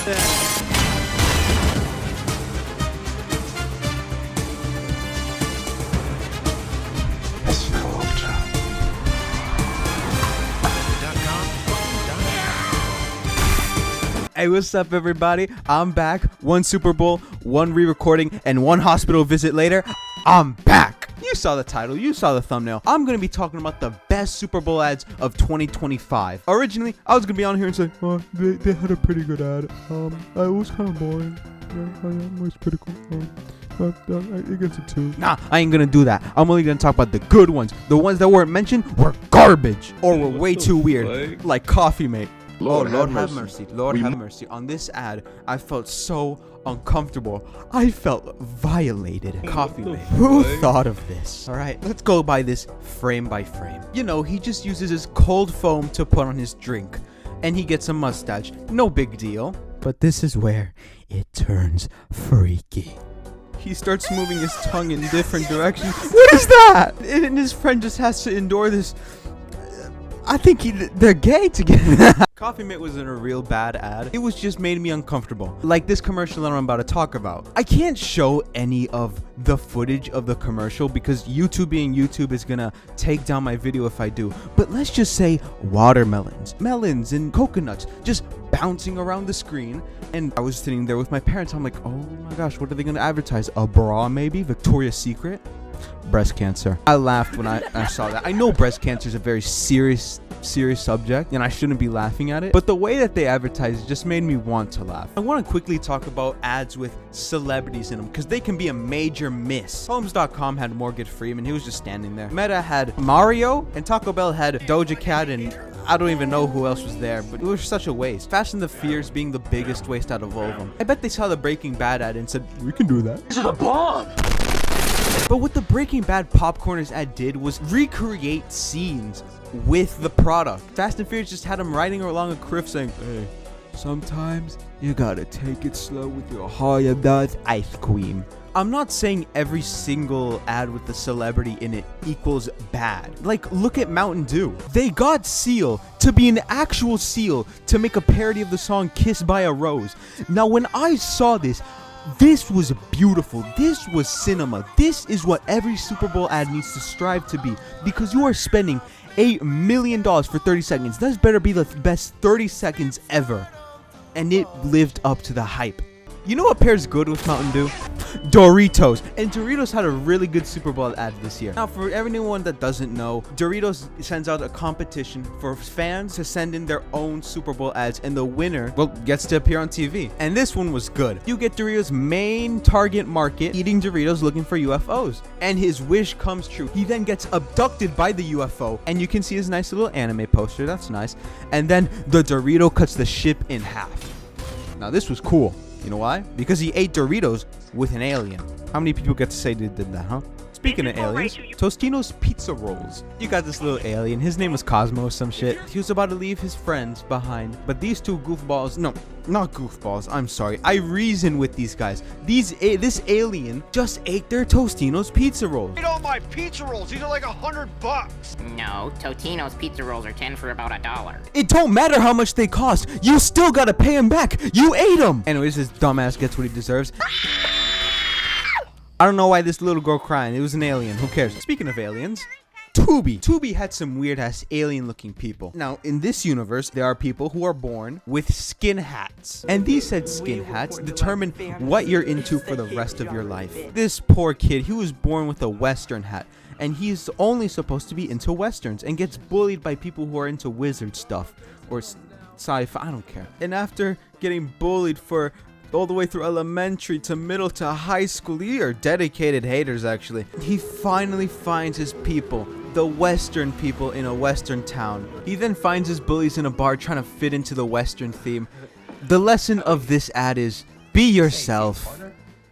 Hey, what's up, everybody? I'm back. One Super Bowl, one re-recording, and one hospital visit later. I'm back. You saw the title. You saw the thumbnail. I'm going to be talking about the best Super Bowl ads of 2025. Originally, I was going to be on here and say, oh, they had a pretty good ad. It was kind of boring. It was pretty cool. It gets a 2. Nah, I ain't gonna do that. I'm only gonna talk about the good ones. The ones that weren't mentioned were garbage or were way too weird, like Coffee Mate. Lord have mercy. Lord have mercy. On this ad, I felt so uncomfortable. I felt violated. Coffee Mate. Who thought of this? All right, let's go by this frame by frame. You know, he just uses his cold foam to put on his drink, and he gets a mustache. No big deal. But this is where it turns freaky. He starts moving his tongue in different directions. What is that? And his friend just has to endure this. I think they're gay together. Coffee Mate wasn't a real bad ad. It was just made me uncomfortable. Like this commercial that I'm about to talk about. I can't show any of the footage of the commercial because YouTube being YouTube is gonna take down my video if I do. But let's just say watermelons, melons, and coconuts just bouncing around the screen. And I was sitting there with my parents. I'm like, oh my gosh, what are they gonna advertise? A bra maybe? Victoria's Secret? Breast cancer. I laughed when I saw that. I know breast cancer is a very serious subject and I shouldn't be laughing at it, but the way that they advertise it just made me want to laugh. I want to quickly talk about ads with celebrities in them because they can be a major miss. Homes.com had Morgan Freeman. He was just standing there. Meta had Mario, and Taco Bell had Doja Cat, and I don't even know who else was there, but it was such a waste. Fast and the Furious being the biggest waste out of all of them. I bet they saw the Breaking Bad ad and said, we can do that. This is a bomb! But what the Breaking Bad Popcorners ad did was recreate scenes with the product. Fast and Furious just had him riding along a cliff saying, hey, sometimes you gotta take it slow with your Haagen-Dazs ice cream. I'm not saying every single ad with the celebrity in it equals bad. Like, look at Mountain Dew. They got Seal to be an actual seal to make a parody of the song Kissed by a Rose. Now, when I saw this was beautiful. This was cinema. This is what every Super Bowl ad needs to strive to be, because you are spending $8 million for 30 seconds. That better be the best 30 seconds ever. And it lived up to the hype. You know what pairs good with Mountain Dew? Doritos. And Doritos had a really good Super Bowl ad this year. Now, for anyone that doesn't know, Doritos sends out a competition for fans to send in their own Super Bowl ads, and the winner, well, gets to appear on TV. And this one was good. You get Doritos' main target market eating Doritos looking for UFOs. And his wish comes true. He then gets abducted by the UFO, and you can see his nice little anime poster. That's nice. And then the Dorito cuts the ship in half. Now, this was cool. You know why? Because he ate Doritos with an alien. How many people get to say they did that, huh? Speaking of aliens, Tostino's Pizza Rolls. You got this little alien. His name was Cosmo or some shit. He was about to leave his friends behind, but these two goofballs, no, not goofballs, I'm sorry. I reason with these guys. This alien just ate their Tostino's Pizza Rolls. Eat all my pizza rolls. These are like $100. No, Totino's pizza rolls are 10 for about $1. It don't matter how much they cost. You still gotta pay him back. You ate them. Anyways, this dumbass gets what he deserves. I don't know why this little girl crying. It was an alien. Who cares? Speaking of aliens, Tubi. Tubi had some weird-ass alien-looking people. Now, in this universe, there are people who are born with skin hats. And these said skin hats determine what you're into for the rest of your life. This poor kid, he was born with a Western hat. And he's only supposed to be into Westerns and gets bullied by people who are into wizard stuff. Or sci-fi, I don't care. And after getting bullied for all the way through elementary to middle to high school, these are dedicated haters actually, he finally finds his people, the Western people in a Western town. He then finds his bullies in a bar trying to fit into the Western theme. The lesson of this ad is, be yourself.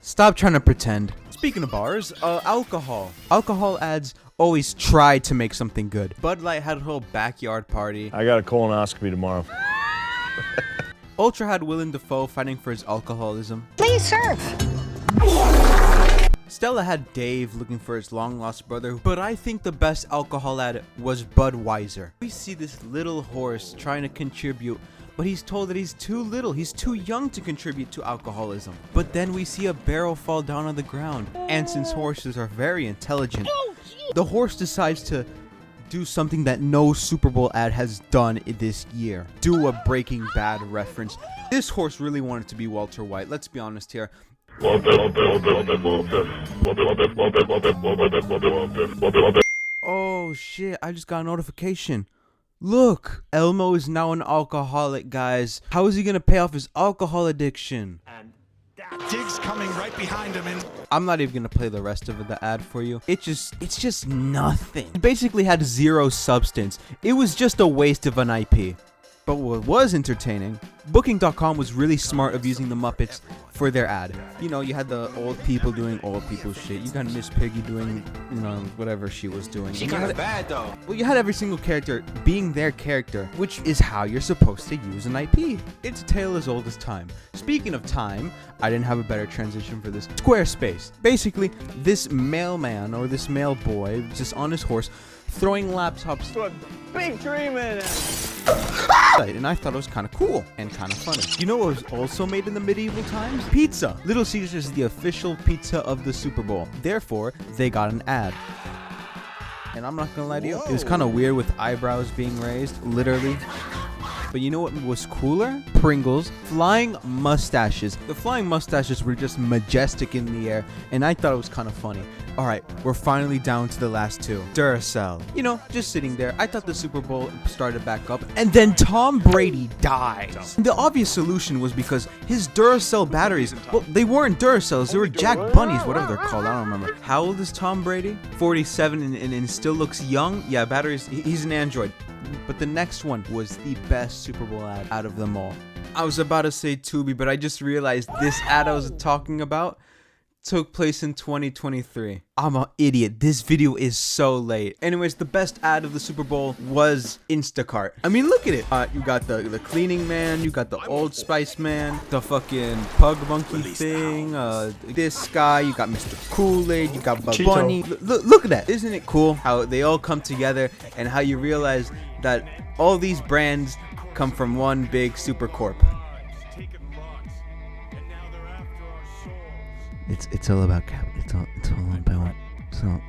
Stop trying to pretend. Speaking of bars, alcohol. Alcohol ads always try to make something good. Bud Light had a whole backyard party. I got a colonoscopy tomorrow. Ultra had Willem Dafoe fighting for his alcoholism. Please serve. Stella had Dave looking for his long-lost brother, but I think the best alcohol ad was Budweiser. We see this little horse trying to contribute but he's told that he's too little, he's too young to contribute to alcoholism. But then we see a barrel fall down on the ground, and since horses are very intelligent, the horse decides to do something that no Super Bowl ad has done this year. Do a Breaking Bad reference. This horse really wanted to be Walter White, let's be honest here. Oh shit, I just got a notification. Look, Elmo is now an alcoholic, guys. How is he gonna pay off his alcohol addiction? And Diggs coming right behind him, and I'm not even gonna play the rest of the ad for you. It's just nothing. It basically had zero substance. It was just a waste of an IP. But what was entertaining, Booking.com was really smart of using the Muppets for their ad. You know, you had the old people doing old people shit. You got Miss Piggy doing, you know, whatever she was doing. She kind of bad though. Well, you had every single character being their character, which is how you're supposed to use an IP. It's a tale as old as time. Speaking of time, I didn't have a better transition for this. Squarespace. Basically, this mailman or this mail boy just on his horse throwing laptops to a big tree man. And I thought it was kind of cool and kind of funny. You know what was also made in the medieval times? Pizza. Little Caesars is the official pizza of the Super Bowl. Therefore, they got an ad. And I'm not gonna lie to you, it was kind of weird with eyebrows being raised, literally. But you know what was cooler? Pringles. Flying mustaches. The flying mustaches were just majestic in the air, and I thought it was kind of funny. Alright, we're finally down to the last two. Duracell. You know, just sitting there. I thought the Super Bowl started back up, and then Tom Brady dies. The obvious solution was because his Duracell batteries, well, they weren't Duracells, they were Jack Bunnies, whatever they're called, I don't remember. How old is Tom Brady? 47 and still looks young? Yeah, batteries, he's an android. But the next one was the best Super Bowl ad out of them all. I was about to say Tubi, but I just realized this ad I was talking about took place in 2023. I'm an idiot. This video is so late. Anyways, the best ad of the Super Bowl was Instacart. I mean, look at it. You got the cleaning man, you got the Old Spice man, the fucking pug monkey thing, this guy, you got Mr. Kool-Aid, you got Bud Bunny. Look at that. Isn't it cool how they all come together and how you realize that all these brands come from one big super corp? It's all about cap. It's all about. So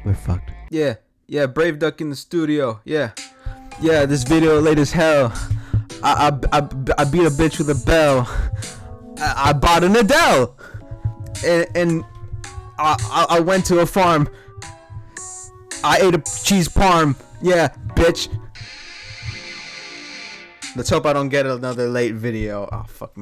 we're fucked. Yeah. Brave Duck in the studio. Yeah. This video late as hell. I beat a bitch with a bell. I bought an Adele. And I went to a farm. I ate a cheese parm. Yeah, bitch. Let's hope I don't get another late video. Oh fuck me.